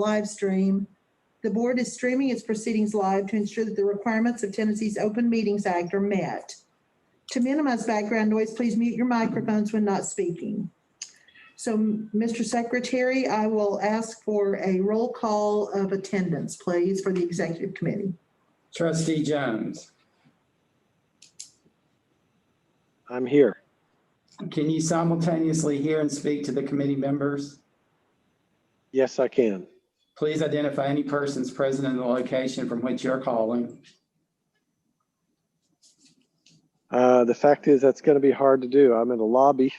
live stream. The board is streaming its proceedings live to ensure that the requirements of Tennessee's Open Meetings Act are met. To minimize background noise, please mute your microphones when not speaking. So, Mr. Secretary, I will ask for a roll call of attendance, please, for the Executive Committee. Trustee Jones. I'm here. Can you simultaneously hear and speak to the committee members? Yes, I can. Please identify any persons present in the location from which you're calling. The fact is that's going to be hard to do. I'm in a lobby.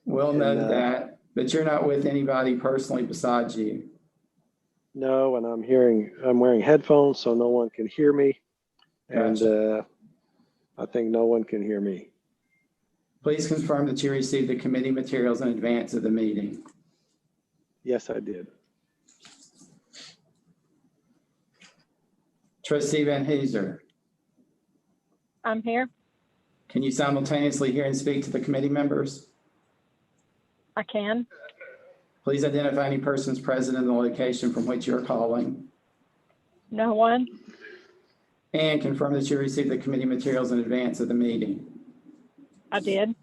We'll note that, but you're not with anybody personally besides you. No, and I'm wearing headphones so no one can hear me. Gotcha. And I think no one can hear me. Please confirm that you received the committee materials in advance of the meeting. Yes, I did. Trustee Van Hooser. I'm here. Can you simultaneously hear and speak to the committee members? I can. Please identify any persons present in the location from which you're calling. No one. And confirm that you received the committee materials in advance of the meeting. I did.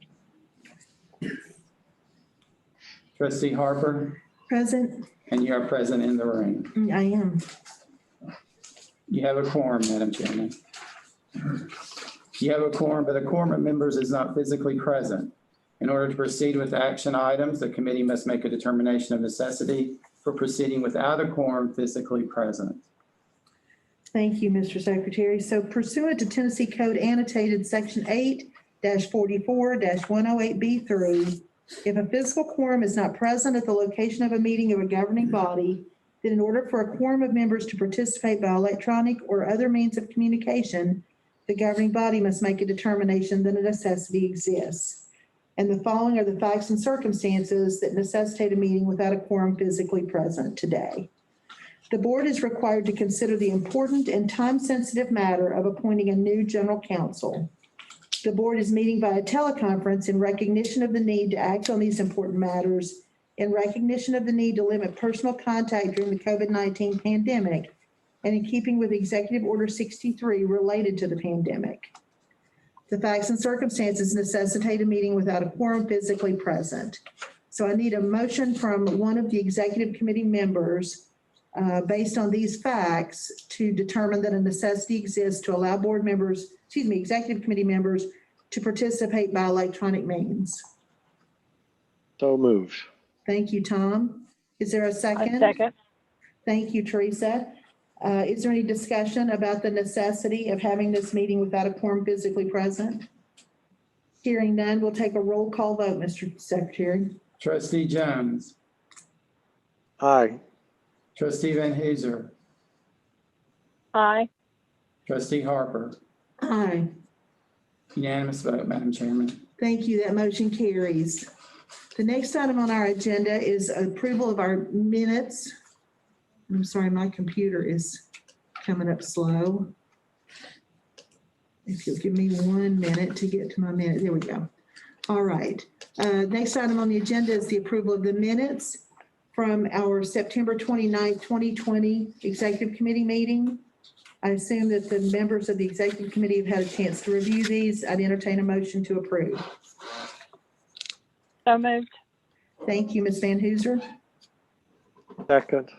Trustee Harper. Present. And you are present in the room. I am. You have a quorum, Madam Chairman. You have a quorum, but a quorum of members is not physically present. In order to proceed with action items, the committee must make a determination of necessity for proceeding without a quorum physically present. Thank you, Mr. Secretary. So pursuant to Tennessee Code annotated section 8-44-108B3, if a physical quorum is not present at the location of a meeting of a governing body, then in order for a quorum of members to participate by electronic or other means of communication, the governing body must make a determination that a necessity exists. And the following are the facts and circumstances that necessitate a meeting without a quorum physically present today. The board is required to consider the important and time-sensitive matter of appointing a new general counsel. The board is meeting via teleconference in recognition of the need to act on these important matters, in recognition of the need to limit personal contact during the COVID-19 pandemic, and in keeping with Executive Order 63 related to the pandemic. The facts and circumstances necessitate a meeting without a quorum physically present. So I need a motion from one of the Executive Committee members based on these facts to determine that a necessity exists to allow board members, Executive Committee members to participate by electronic means. So moved. Thank you, Tom. Is there a second? A second. Thank you, Teresa. Is there any discussion about the necessity of having this meeting without a quorum physically present? Hearing none, we'll take a roll call vote, Mr. Secretary. Trustee Jones. Aye. Trustee Van Hooser. Aye. Trustee Harper. Aye. Unanimous vote, Madam Chairman. Thank you. That motion carries. The next item on our agenda is approval of our minutes. I'm sorry, my computer is coming up slow. If you'll give me 1 minute to get to my minute. There we go. All right. Next item on the agenda is the approval of the minutes from our September 29th, 2020 Executive Committee meeting. I assume that the members of the Executive Committee have had a chance to review these. I'd entertain a motion to approve. So moved. Thank you, Ms. Van Hooser. Second.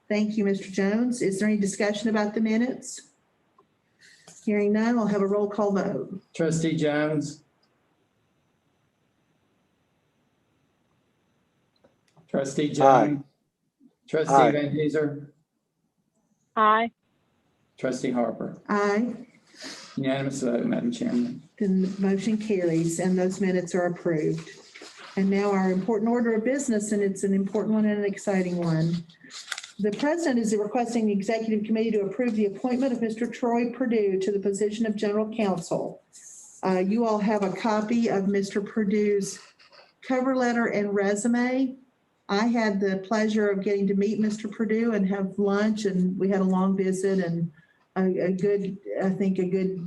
Thank you, Mr. Jones. Is there any discussion about the minutes? Hearing none, we'll have a roll call vote. Trustee Jones. Trustee Jones. Aye. Trustee Aye. Van Hooser. Aye. Trustee Harper. Aye. Unanimous vote, Madam Chairman. Then the motion carries and those minutes are approved. And now our important order of business, and it's an important one and an exciting one. The president is requesting the Executive Committee to approve the appointment of Mr. Troy Purdue to the position of General Counsel. You all have a copy of Mr. Purdue's cover letter and resume. I had the pleasure of getting to meet Mr. Purdue and have lunch, and we had a long visit and a good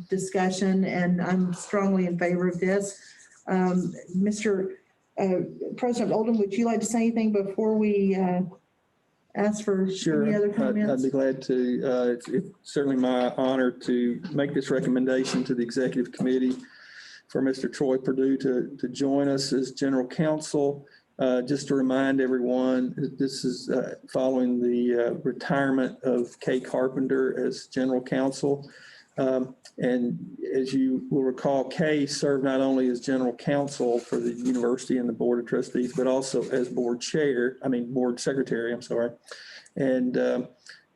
discussion, and I'm strongly in favor of this. Mr. President Oldham, would you like to say anything before we ask for Sure. any other I'd comments? be glad to. It's certainly my honor to make this recommendation to the executive committee for Mr. Troy Perdue to join us as general counsel. Just to remind everyone, this is following the retirement of Kay Carpenter as general counsel. And as you will recall, Kay served not only as general counsel for the university and the board of trustees, but also as board secretary, I'm sorry. And,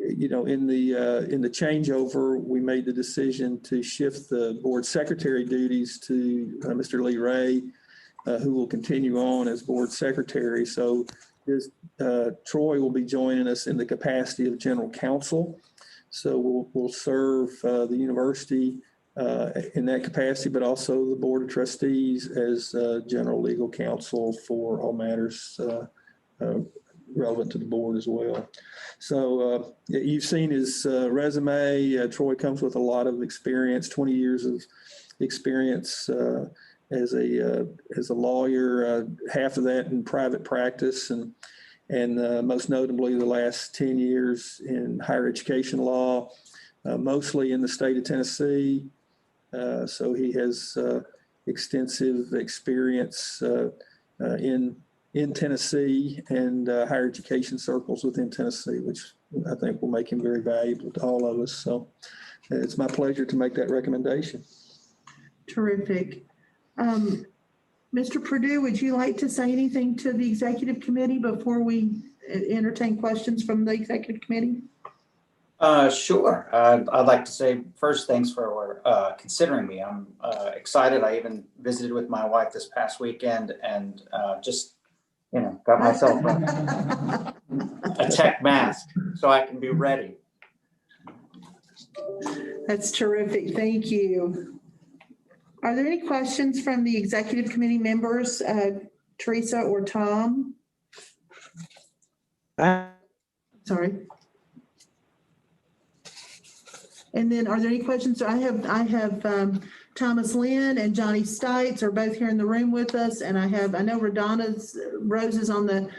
you know, in the changeover, we made the decision to shift the board secretary duties to Mr. Lee Ray, who will continue on as board secretary. So Troy will be joining us in the capacity of general counsel. So we'll serve the university in that capacity, but also the board of trustees as general legal counsel for all matters relevant to the board as well. So you've seen his resume. Troy comes with a lot of experience, 20 years of experience as a lawyer, half of that in private practice, and most notably the last 10 years in higher education law, mostly in the state of Tennessee. So he has extensive experience in Tennessee and higher education circles within Tennessee, which I think will make him very valuable to all of us. So it's my pleasure to make that recommendation. Terrific. Mr. Perdue, would you like to say anything to the executive committee before we entertain questions from the executive committee? Sure. I'd like to say first, thanks for considering me. I'm excited. I even visited with my wife this past weekend and just, you know, got myself a tech mask so I can be ready. That's terrific. Thank you. Are there any questions from the executive committee members, Teresa or Tom? Sorry. And then are there any questions? I have Thomas Lynn and Johnny Stites are both here in the room with us. And I know Rose is on the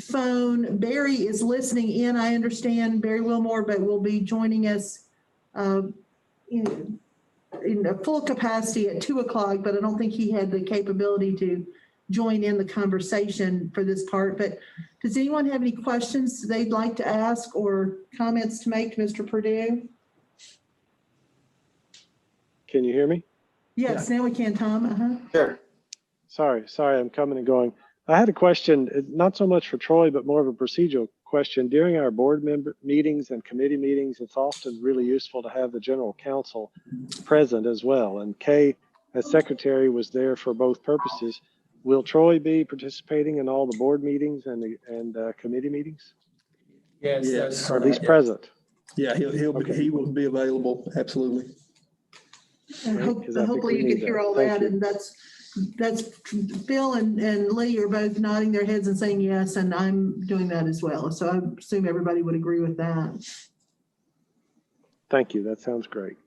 phone. Barry is listening in, I understand, Barry Wilmore, but will be joining us in a full capacity at 2:00, but I don't think he had the capability to join in the conversation for this part. But does anyone have any questions they'd like to ask or comments to make to Mr. Perdue? Can you hear me? Yes, now we can, Tom. Sure. Sorry, I'm coming and going. I had a question, not so much for Troy, but more of a procedural question. During our board member meetings and committee meetings, it's often really useful to have the general counsel present as well. And Kay, as secretary, was there for both purposes. Will Troy be participating in all the board meetings and committee meetings? Yes. Or at least present? Yeah, he will be available. Absolutely. Hopefully you could hear all that. And that's Bill and Lee are both nodding their heads and saying yes, and I'm doing that as well. So I assume everybody would agree with that. Thank you. That sounds great.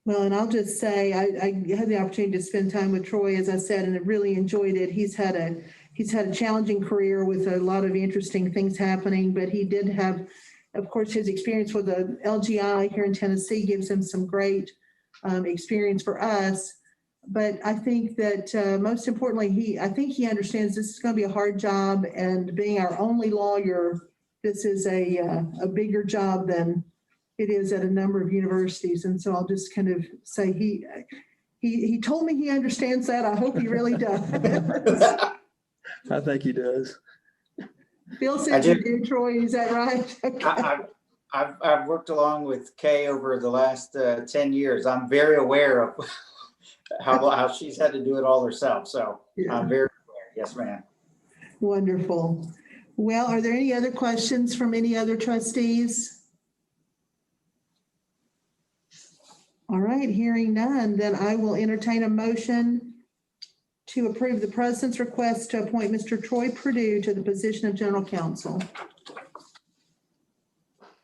Well, and I'll just say I had the opportunity to spend time with Troy, as I said, and I really enjoyed it. He's had a challenging career with a lot of interesting things happening, but he did have, of course, his experience with the LGI here in Tennessee gives him some great experience for us. But I think that most importantly, I think he understands this is going to be a hard job, and being our only lawyer, this is a bigger job than it is at a number of universities. And so I'll just kind of say he told me he understands that. I hope he really does. I think he does. Bill says you do, Troy. Is that right? Okay. I've worked along with Kay over the last 10 years. I'm very aware of how she's had to do it all herself. So yeah. I'm very aware. Yes, ma'am. Wonderful. Well, are there any other questions from any other trustees? All right, hearing none, then I will entertain a motion to approve the president's request to appoint Mr. Troy Perdue to the position of general counsel.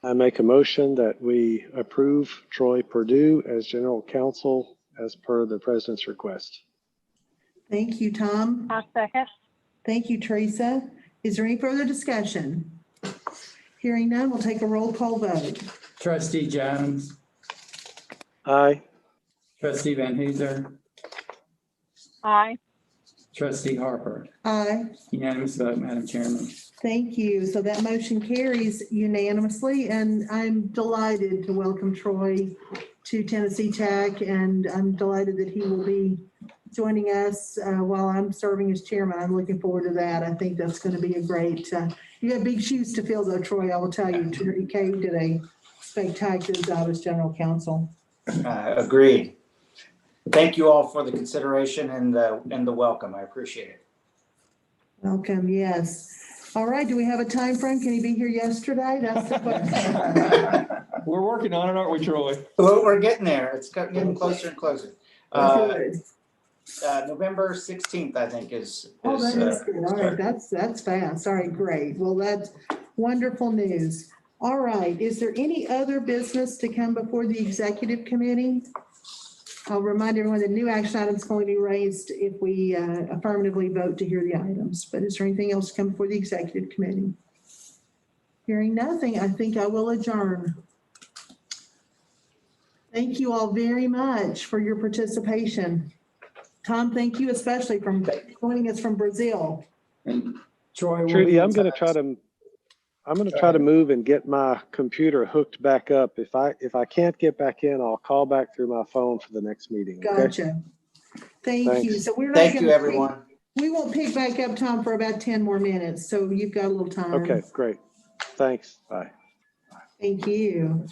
I make a motion that we approve Troy Perdue as general counsel as per the president's request. Thank you, Tom. I second. Thank you, Teresa. Is there any further discussion? Hearing none, we'll take a roll call vote. Trustee Jones, Aye. trustee Van Huzer, Aye. trustee Harper. Aye. Unanimous vote, Madam Chairman. Thank you. So that motion carries unanimously, and I'm delighted to welcome Troy to Tennessee Tech, and I'm delighted that he will be joining us while I'm serving as chairman. I'm looking forward to that. I think that's going to be a great, you have big shoes to fill though, Troy, I will tell you. Kay did a spectacular job as general counsel. Agreed. Thank you all for the consideration and the welcome. I appreciate it. Welcome, yes. All right, do we have a time frame? Can he be here yesterday? That's the question. We're working on it, aren't we, Troy? Well, we're getting there. It's getting closer and closer. Good. November 16th, I think is Oh, that is good. All right, that's fast. All right, great. Well, that's wonderful news. All right, is there any other business to come before the executive committee? I'll remind everyone that new action items can only be raised if we affirmatively vote to hear the items. But is there anything else to come before the executive committee? Hearing nothing, I think I will adjourn. Thank you all very much for your participation. Tom, thank you especially for joining us from Brazil. And Troy. Trudy, I'm going to try to move and get my computer hooked back up. If I can't get back in, I'll call back through my phone for the next meeting. Okay? Gotcha. Thank you. So we're not Thank you, gonna everyone. we won't pick back up, Tom, for about 10 more minutes. So you've got a little time. Okay, great. Thanks. Bye. Thank you.